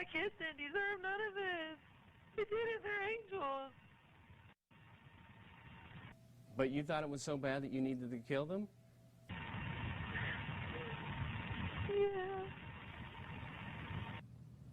My kids didn't deserve none of this. They did it. They're angels. But you thought it was so bad that you needed to kill them? Yeah.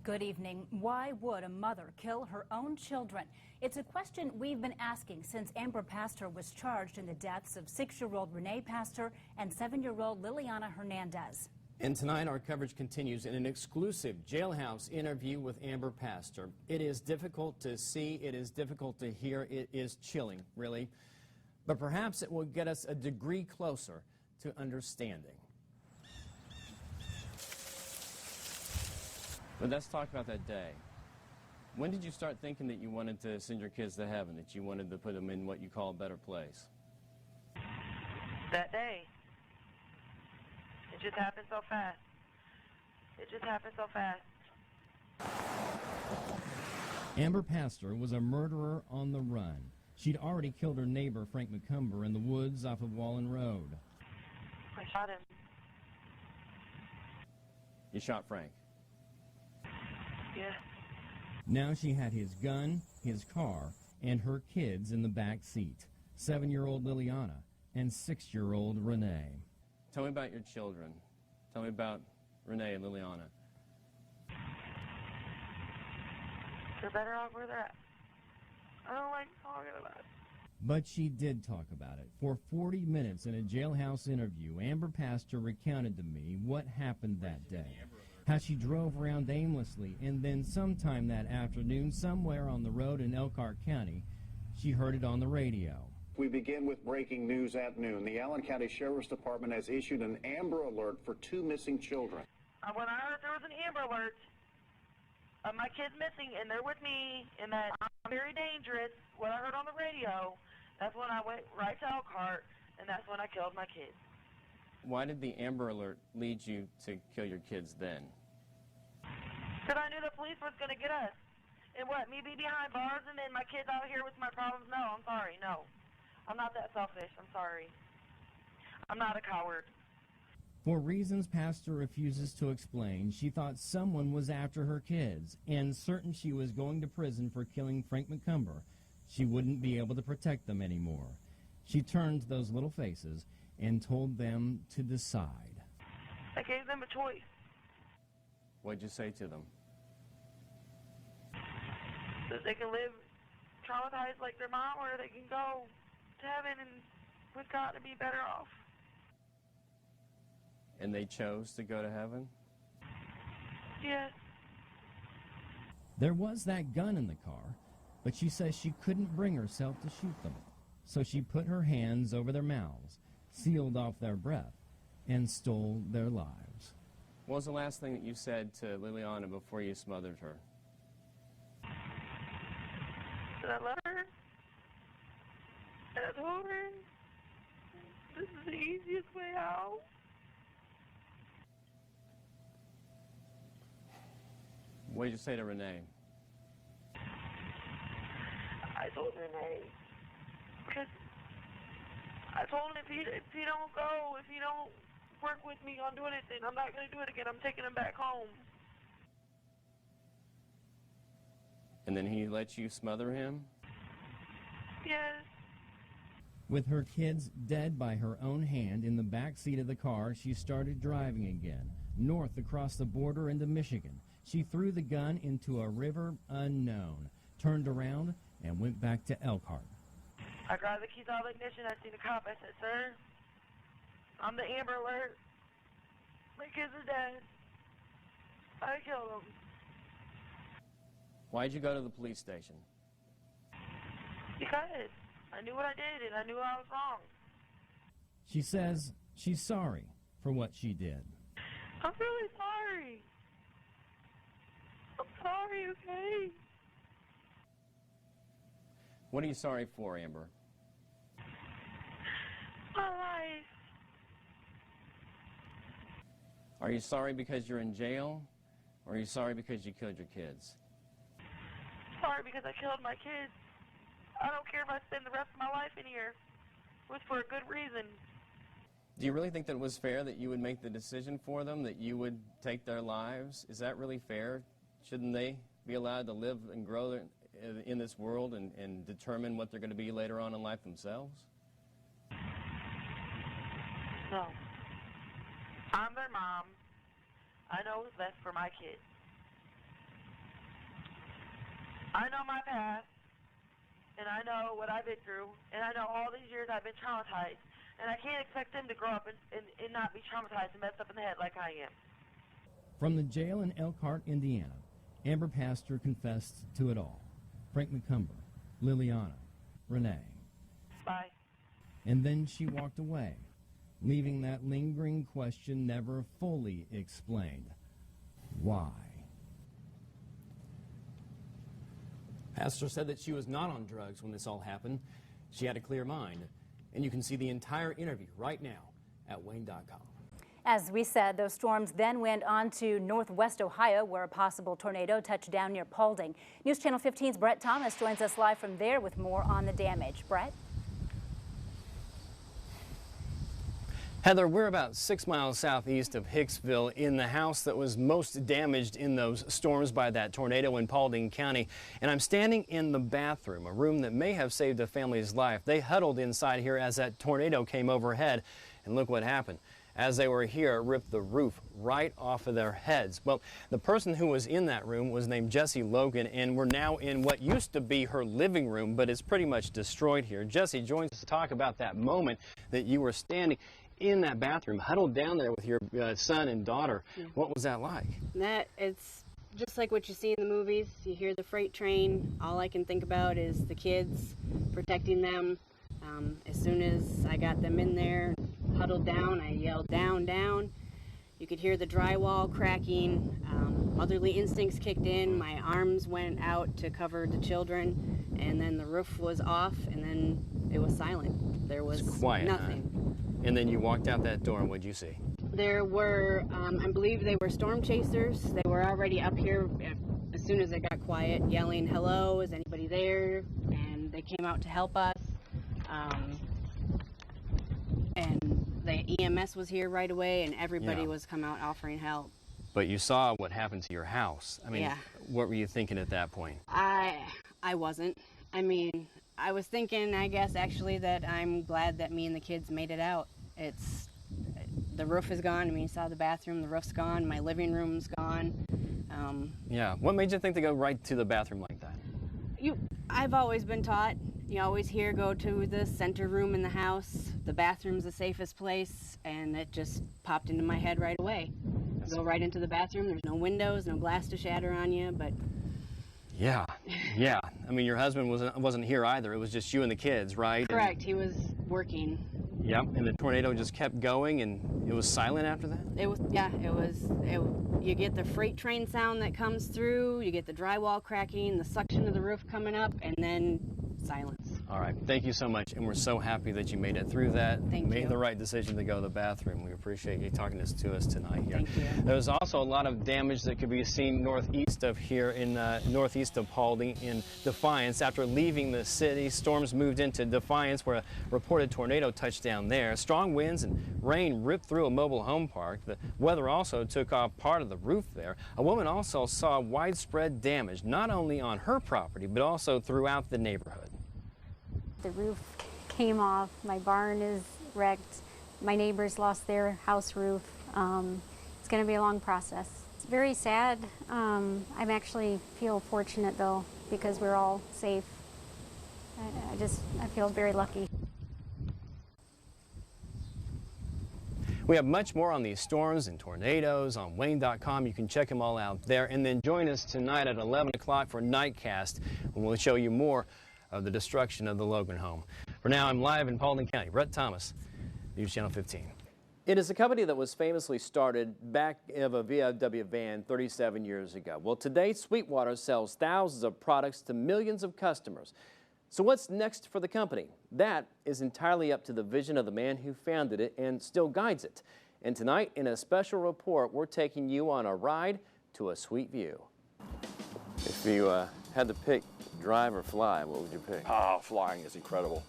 Good evening. Why would a mother kill her own children? It's a question we've been asking since Amber Pastor was charged in the deaths of 6-year-old Renee Pastor and 7-year-old Liliana Hernandez. And tonight our coverage continues in an exclusive jailhouse interview with Amber Pastor. It is difficult to see, it is difficult to hear, it is chilling, really. But perhaps it will get us a degree closer to understanding. But let's talk about that day. When did you start thinking that you wanted to send your kids to heaven, that you wanted to put them in what you call a better place? That day. It just happened so fast. It just happened so fast. Amber Pastor was a murderer on the run. She'd already killed her neighbor, Frank McCumber, in the woods off of Wallen Road. I shot him. You shot Frank? Yeah. Now she had his gun, his car, and her kids in the back seat. 7-year-old Liliana and 6-year-old Renee. Tell me about your children. Tell me about Renee and Liliana. They're better off where they're at. I don't like talking about it. But she did talk about it. For 40 minutes in a jailhouse interview, Amber Pastor recounted to me what happened that day. How she drove around aimlessly, and then sometime that afternoon, somewhere on the road in Elkhart County, she heard it on the radio. We begin with breaking news at noon. The Allen County Sheriff's Department has issued an Amber Alert for 2 missing children. When I heard there was an Amber Alert, my kid's missing, and they're with me, and that I'm very dangerous, what I heard on the radio, that's when I went right to Elkhart, and that's when I killed my kids. Why did the Amber Alert lead you to kill your kids then? Because I knew the police was going to get us. And what, me be behind bars and then my kids out here with my problems? No, I'm sorry, no. I'm not that selfish, I'm sorry. I'm not a coward. For reasons Pastor refuses to explain, she thought someone was after her kids, and certain she was going to prison for killing Frank McCumber, she wouldn't be able to protect them anymore. She turned to those little faces and told them to decide. I gave them a choice. What'd you say to them? That they can live traumatized like their mom, or they can go to heaven and with God to be better off. And they chose to go to heaven? Yes. There was that gun in the car, but she says she couldn't bring herself to shoot them. So she put her hands over their mouths, sealed off their breath, and stole their lives. What was the last thing that you said to Liliana before you smothered her? Did I love her? And I told her, this is the easiest way out. What did you say to Renee? I told Renee, because I told him if he don't go, if he don't work with me on doing it, then I'm not going to do it again. I'm taking him back home. And then he let you smother him? Yes. With her kids dead by her own hand in the back seat of the car, she started driving again, north across the border into Michigan. She threw the gun into a river unknown, turned around, and went back to Elkhart. I grabbed the keys out of the ignition. I seen the cop. I said, sir, I'm the Amber Alert. My kids are dead. I killed them. Why'd you go to the police station? Because I knew what I did, and I knew I was wrong. She says she's sorry for what she did. I'm really sorry. I'm sorry, okay? What are you sorry for, Amber? My life. Are you sorry because you're in jail, or are you sorry because you killed your kids? Sorry because I killed my kids. I don't care if I spend the rest of my life in here. It was for a good reason. Do you really think that it was fair that you would make the decision for them, that you would take their lives? Is that really fair? Shouldn't they be allowed to live and grow in this world and determine what they're going to be later on in life themselves? No. I'm their mom. I know what's best for my kids. I know my past, and I know what I've been through, and I know all these years I've been traumatized, and I can't expect them to grow up and not be traumatized and messed up in the head like I am. From the jail in Elkhart, Indiana, Amber Pastor confessed to it all. Frank McCumber, Liliana, Renee. Bye. And then she walked away, leaving that lingering question never fully explained. Why? Pastor said that she was not on drugs when this all happened. She had a clear mind. And you can see the entire interview right now at Wayne.com. As we said, those storms then went on to northwest Ohio, where a possible tornado touched down near Paulding. News Channel 15's Brett Thomas joins us live from there with more on the damage. Brett? Heather, we're about 6 miles southeast of Hicksville in the house that was most damaged in those storms by that tornado in Paulding County. And I'm standing in the bathroom, a room that may have saved a family's life. They huddled inside here as that tornado came overhead. And look what happened. As they were here, it ripped the roof right off of their heads. Well, the person who was in that room was named Jessie Logan, and we're now in what used to be her living room, but it's pretty much destroyed here. Jessie joins us to talk about that moment that you were standing in that bathroom, huddled down there with your son and daughter. Yeah. What was that like? It's just like what you see in the movies. You hear the freight train. All I can think about is the kids, protecting them. As soon as I got them in there, huddled down, I yelled, "Down, down." You could hear the drywall cracking. Motherly instincts kicked in. My arms went out to cover the children, and then the roof was off, and then it was silent. There was quiet, nothing. Huh? And then you walked out that door, and what'd you see? There were, I believe they were storm chasers. They were already up here as soon as it got quiet, yelling, "Hello, is anybody there?" And they came out to help us. And the EMS was here right away, and everybody was come out offering help. But you saw what happened to your house. I mean, yeah. What were you thinking at that point? I wasn't. I mean, I was thinking, I guess, actually, that I'm glad that me and the kids made it out. The roof is gone. I mean, you saw the bathroom, the roof's gone, my living room's gone. Yeah. What made you think to go right to the bathroom like that? I've always been taught, you always hear go to the center room in the house. The bathroom's the safest place, and it just popped into my head right away. Go right into the bathroom. There's no windows, no glass to shatter on you, but... Yeah. I mean, your husband wasn't here either. It was just you and the kids, right? Correct. He was working. Yep. And the tornado just kept going, and it was silent after that? It was. You get the freight train sound that comes through, you get the drywall cracking, the suction of the roof coming up, and then silence. All right. Thank you so much, and we're so happy that you made it through that. Thank you. Made the right decision to go to the bathroom. We appreciate you talking to us tonight here. Thank you. There's also a lot of damage that could be seen northeast of here in northeast of Paulding in Defiance. After leaving the city, storms moved into Defiance, where a reported tornado touched down there. Strong winds and rain ripped through a mobile home park. The weather also took off part of the roof there. A woman also saw widespread damage, not only on her property, but also throughout the neighborhood. The roof came off, my barn is wrecked, my neighbors lost their house roof. It's going to be a long process. It's very sad. I actually feel fortunate though, because we're all safe. I feel very lucky. We have much more on these storms and tornadoes on Wayne.com. You can check them all out there. And then join us tonight at 11 o'clock for Nightcast, when we'll show you more of the destruction of the Logan home. For now, I'm live in Paulding County. Brett Thomas, News Channel 15. It is a company that was famously started back of a VW van 37 years ago. Well, today, Sweetwater sells thousands of products to millions of customers. So what's next for the company? That is entirely up to the vision of the man who founded it and still guides it. And tonight, in a special report, we're taking you on a ride to a sweet view. If you had to pick drive or fly, what would you pick? Flying is incredible.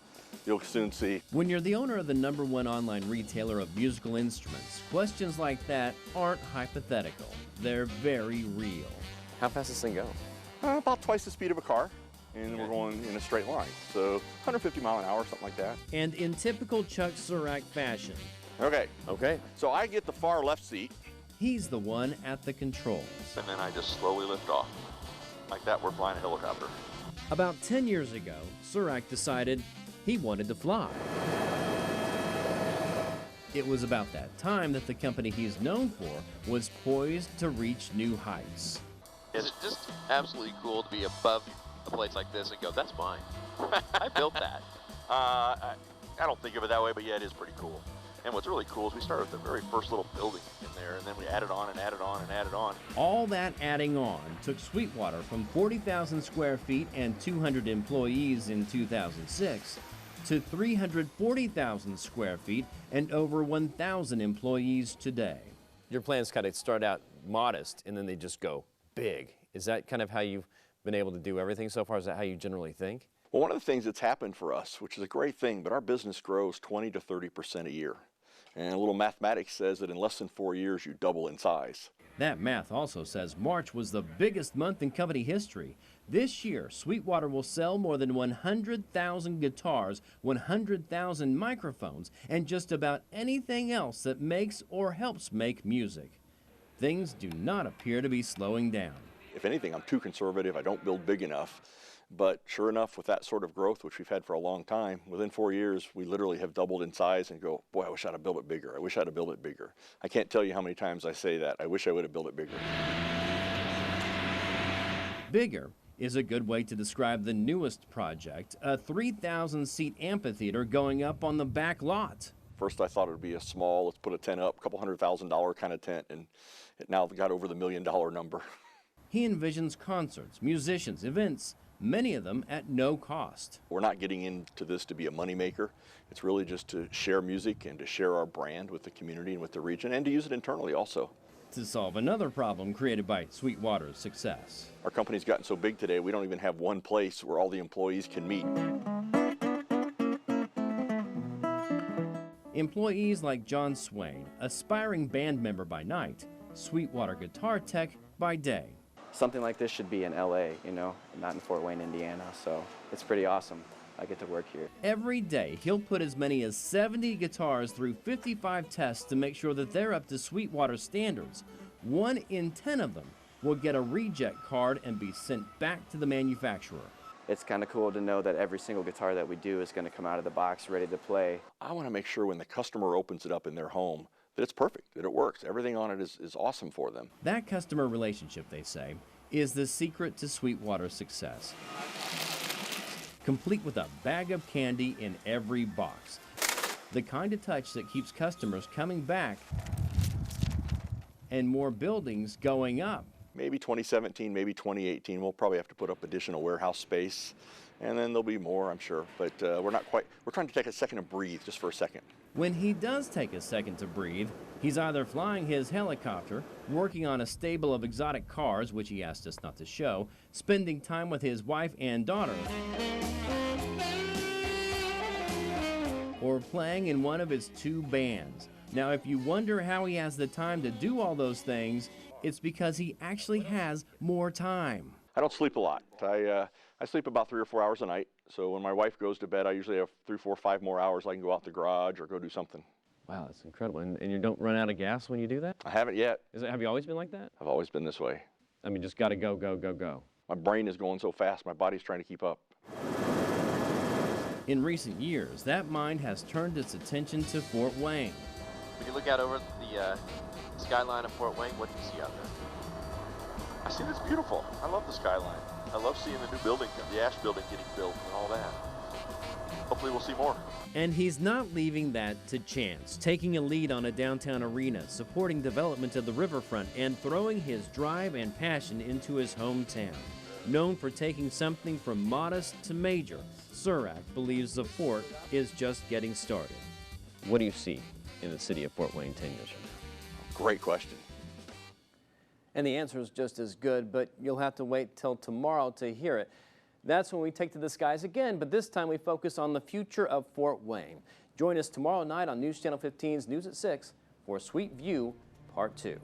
You'll soon see. When you're the owner of the #1 online retailer of musical instruments, questions like that aren't hypothetical. They're very real. How fast does this thing go? About twice the speed of a car, and we're going in a straight line. So 150 mile an hour, something like that. And in typical Chuck Surak fashion, Okay, Okay. so I get the far left seat, he's the one at the controls. and then I just slowly lift off. Like that, we're flying a helicopter. About 10 years ago, Surak decided he wanted to fly. It was about that time that the company he's known for was poised to reach new heights. It's just absolutely cool to be above a place like this and go, that's mine. I built that. I don't think of it that way, but yeah, it is pretty cool. And what's really cool is we started with the very first little building in there, and then we added on and added on and added on. All that adding on took Sweetwater from 40,000 square feet and 200 employees in 2006 to 340,000 square feet and over 1,000 employees today. Your plans kind of start out modest and then they just go big. Is that kind of how you've been able to do everything so far? Is that how you generally think? Well, one of the things that's happened for us, which is a great thing, but our business grows 20 to 30% a year. And a little mathematics says that in less than 4 years, you double in size. That math also says March was the biggest month in company history. This year, Sweetwater will sell more than 100,000 guitars, 100,000 microphones, and just about anything else that makes or helps make music. Things do not appear to be slowing down. If anything, I'm too conservative. I don't build big enough. But sure enough, with that sort of growth, which we've had for a long time, within 4 years, we literally have doubled in size and go, boy, I wish I'd have built it bigger. I wish I'd have built it bigger. I can't tell you how many times I say that. I wish I would have built it bigger. Bigger is a good way to describe the newest project, a 3,000-seat amphitheater going up on the back lot. First, I thought it would be a small, let's put a tent up, $200,000 kind of tent, and it now got over the $1 million number. He envisions concerts, musicians, events, many of them at no cost. We're not getting into this to be a moneymaker. It's really just to share music and to share our brand with the community and with the region, and to use it internally also. To solve another problem created by Sweetwater's success. Our company's gotten so big today, we don't even have one place where all the employees can meet. Employees like John Swain, aspiring band member by night, Sweetwater guitar tech by day. Something like this should be in LA, you know, not in Fort Wayne, Indiana, so it's pretty awesome. I get to work here. Every day, he'll put as many as 70 guitars through 55 tests to make sure that they're up to Sweetwater standards. 1 in 10 of them will get a reject card and be sent back to the manufacturer. It's kind of cool to know that every single guitar that we do is going to come out of the box ready to play. I want to make sure when the customer opens it up in their home that it's perfect, that it works. Everything on it is awesome for them. That customer relationship, they say, is the secret to Sweetwater's success. Complete with a bag of candy in every box. The kind of touch that keeps customers coming back and more buildings going up. Maybe 2017, maybe 2018, we'll probably have to put up additional warehouse space, and then there'll be more, I'm sure. But we're trying to take a second to breathe, just for a second. When he does take a second to breathe, he's either flying his helicopter, working on a stable of exotic cars, which he asked us not to show, spending time with his wife and daughter, or playing in one of his 2 bands. Now, if you wonder how he has the time to do all those things, it's because he actually has more time. I don't sleep a lot. I sleep about 3 or 4 hours a night. So when my wife goes to bed, I usually have 3, 4, 5 more hours. I can go out the garage or go do something. Wow, that's incredible. And you don't run out of gas when you do that? I haven't yet. Have you always been like that? I've always been this way. I mean, just got to go, go, go, go. My brain is going so fast, my body's trying to keep up. In recent years, that mind has turned its attention to Fort Wayne. When you look out over the skyline of Fort Wayne, what do you see out there? I see this beautiful. I love the skyline. I love seeing the new building, the Ash building getting built and all that. Hopefully we'll see more. And he's not leaving that to chance, taking a lead on a downtown arena, supporting development of the riverfront, and throwing his drive and passion into his hometown. Known for taking something from modest to major, Surak believes the fort is just getting started. What do you see in the city of Fort Wayne 10 years from now? Great question. And the answer is just as good, but you'll have to wait till tomorrow to hear it. That's when we take to the skies again, but this time we focus on the future of Fort Wayne. Join us tomorrow night on News Channel 15's News at 6 for Sweet View Part 2.